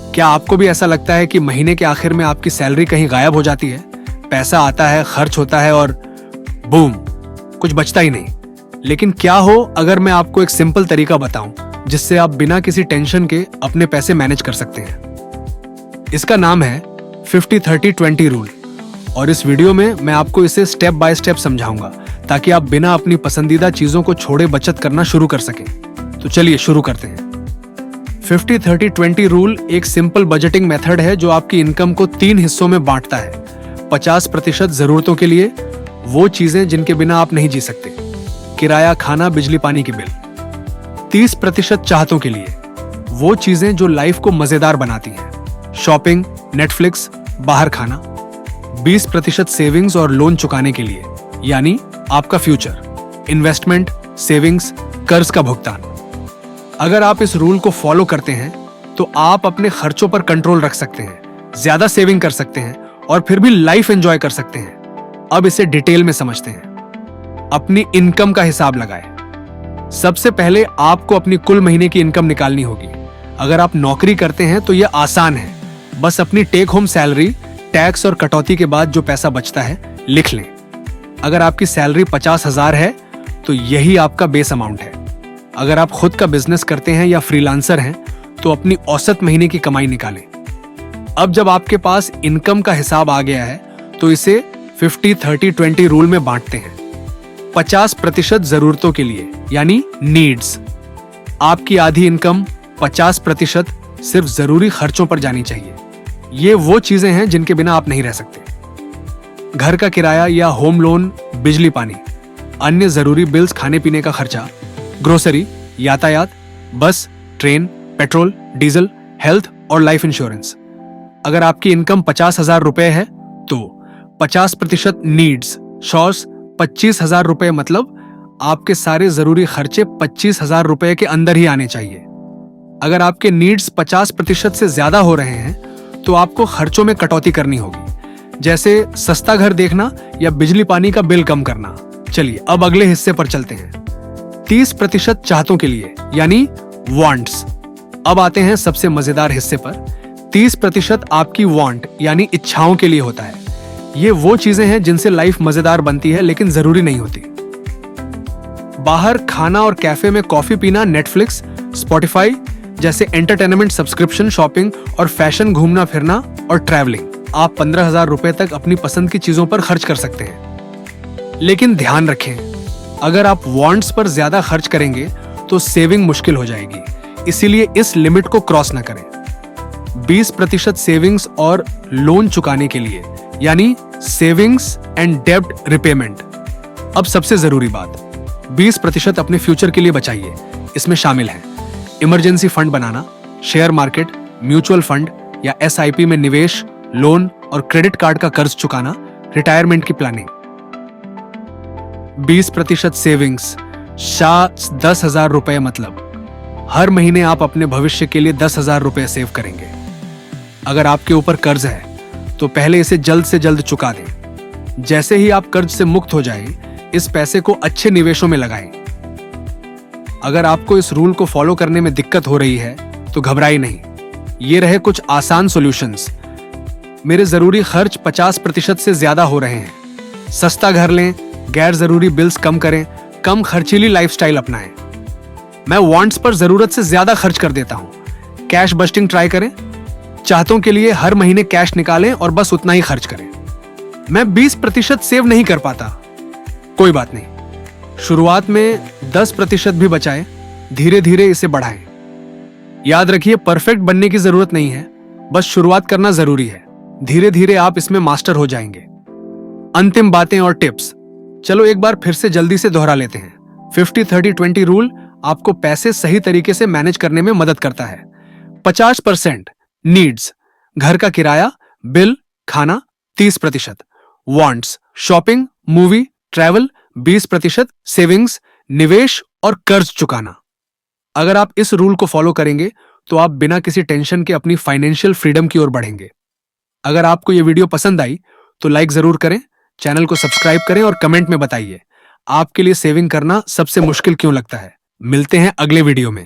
क्या आपको भी ऐसा लगता है कि महीने के आखिर में आपकी सैलरी कहीं गायब हो जाती है? पैसा आता है, खर्च होता है और बूम, कुछ बचता ही नहीं। लेकिन क्या हो अगर मैं आपको एक सिंपल तरीका बताऊं जिससे आप बिना किसी टेंशन के अपने पैसे मैनेज कर सकते हैं। इसका नाम है 50-30-20 रूल और इस वीडियो में मैं आपको इसे स्टेप बाय स्टेप समझाऊंगा ताकि आप बिना अपनी पसंदीदा चीजों को छोड़े बचत करना शुरू कर सकें। तो चलिए शुरू करते हैं। 50-30-20 रूल एक सिंपल बजटिंग मेथड है जो आपकी इनकम को 3 हिस्सों में बांटता है। 50% जरूरतों के लिए, वो चीजें जिनके बिना आप नहीं जी सकते, किराया, खाना, बिजली पानी की बिल। 30% चाहतों के लिए, वो चीजें जो लाइफ को मजेदार बनाती हैं, शॉपिंग, नेटफ्लिक्स, बाहर खाना। 20% सेविंग्स और लोन चुकाने के लिए, यानी आपका फ्यूचर, इन्वेस्टमेंट, सेविंग्स, कर्ज का भुगतान। अगर आप इस रूल को फॉलो करते हैं तो आप अपने खर्चों पर कंट्रोल रख सकते हैं, ज्यादा सेविंग कर सकते हैं और फिर भी लाइफ एंजॉय कर सकते हैं। अब इसे डिटेल में समझते हैं। अपनी इनकम का हिसाब लगाएं। सबसे पहले आपको अपनी कुल महीने की इनकम निकालनी होगी। अगर आप नौकरी करते हैं तो यह आसान है, बस अपनी टेक होम सैलरी, टैक्स और कटौती के बाद जो पैसा बचता है लिख लें। अगर आपकी सैलरी 50,000 है तो यही आपका बेस अमाउंट है। अगर आप खुद का बिजनेस करते हैं या फ्रीलांसर हैं तो अपनी औसत महीने की कमाई निकालें। अब जब आपके पास इनकम का हिसाब आ गया है तो इसे 50-30-20 रूल में बांटते हैं। 50% जरूरतों के लिए, यानी नीड्स। आपकी आधी इनकम 50% सिर्फ जरूरी खर्चों पर जानी चाहिए। ये वो चीजें हैं जिनके बिना आप नहीं रह सकते। घर का किराया या होम लोन, बिजली पानी, अन्य जरूरी बिल्स, खाने पीने का खर्चा, ग्रोसरी, यातायात, बस, ट्रेन, पेट्रोल, डीजल, हेल्थ और लाइफ इंश्योरेंस। अगर आपकी इनकम 50,000 रुपए है तो 50% नीड्स, शॉर्स 25,000 रुपए, मतलब आपके सारे जरूरी खर्चे 25,000 रुपए के अंदर ही आने चाहिए। अगर आपके नीड्स 50% से ज्यादा हो रहे हैं तो आपको खर्चों में कटौती करनी होगी, जैसे सस्ता घर देखना या बिजली पानी का बिल कम करना। चलिए अब अगले हिस्से पर चलते हैं। 30% चाहतों के लिए, यानी वांट्स। अब आते हैं सबसे मजेदार हिस्से पर। 30% आपकी वांट, यानी इच्छाओं के लिए होता है। ये वो चीजें हैं जिनसे लाइफ मजेदार बनती है लेकिन जरूरी नहीं होती। बाहर खाना और कैफे में कॉफी पीना, नेटफ्लिक्स, स्पॉटिफाई जैसे एंटरटेनमेंट सब्सक्रिप्शन, शॉपिंग और फैशन, घूमना फिरना और ट्रैवलिंग। आप 15,000 रुपए तक अपनी पसंद की चीजों पर खर्च कर सकते हैं। लेकिन ध्यान रखें, अगर आप वांट्स पर ज्यादा खर्च करेंगे तो सेविंग मुश्किल हो जाएगी, इसीलिए इस लिमिट को क्रॉस न करें। 20% सेविंग्स और लोन चुकाने के लिए, यानी सेविंग्स एंड डेब्ट रिपेमेंट। अब सबसे जरूरी बात, 20% अपने फ्यूचर के लिए बचाइए। इसमें शामिल है इमरजेंसी फंड बनाना, शेयर मार्केट, म्यूचुअल फंड या SIP में निवेश, लोन और क्रेडिट कार्ड का कर्ज चुकाना, रिटायरमेंट की प्लानिंग। 20% सेविंग्स, 10,000 रुपए, मतलब हर महीने आप अपने भविष्य के लिए 10,000 रुपए सेव करेंगे। अगर आपके ऊपर कर्ज है तो पहले इसे जल्द से जल्द चुका दें। जैसे ही आप कर्ज से मुक्त हो जाएं, इस पैसे को अच्छे निवेशों में लगाएं। अगर आपको इस रूल को फॉलो करने में दिक्कत हो रही है तो घबराइए नहीं। ये रहे कुछ आसान सॉल्यूशंस। मेरे जरूरी खर्च 50% से ज्यादा हो रहे हैं। सस्ता घर लें, गैर जरूरी बिल्स कम करें, कम खर्चीली लाइफस्टाइल अपनाएं। मैं वांट्स पर जरूरत से ज्यादा खर्च कर देता हूं। कैश बस्टिंग ट्राई करें। चाहतों के लिए हर महीने कैश निकालें और बस उतना ही खर्च करें। मैं 20% सेव नहीं कर पाता, कोई बात नहीं, शुरुआत में 10% भी बचाएं, धीरे धीरे इसे बढ़ाएं। याद रखिए, परफेक्ट बनने की जरूरत नहीं है, बस शुरुआत करना जरूरी है। धीरे धीरे आप इसमें मास्टर हो जाएंगे। अंतिम बातें और टिप्स, चलो एक बार फिर से जल्दी से दोहरा लेते हैं। 50-30-20 रूल आपको पैसे सही तरीके से मैनेज करने में मदद करता है। 50% नीड्स, घर का किराया, बिल, खाना। 30% wants, shopping, movie, travel. 20% savings, निवेश और कर्ज चुकाना। अगर आप इस रूल को फॉलो करेंगे तो आप बिना किसी टेंशन के अपनी फाइनेंशियल फ्रीडम की ओर बढ़ेंगे। अगर आपको यह वीडियो पसंद आई तो लाइक जरूर करें, चैनल को सब्सक्राइब करें और कमेंट में बताइए आपके लिए सेविंग करना सबसे मुश्किल क्यों लगता है। मिलते हैं अगले वीडियो में।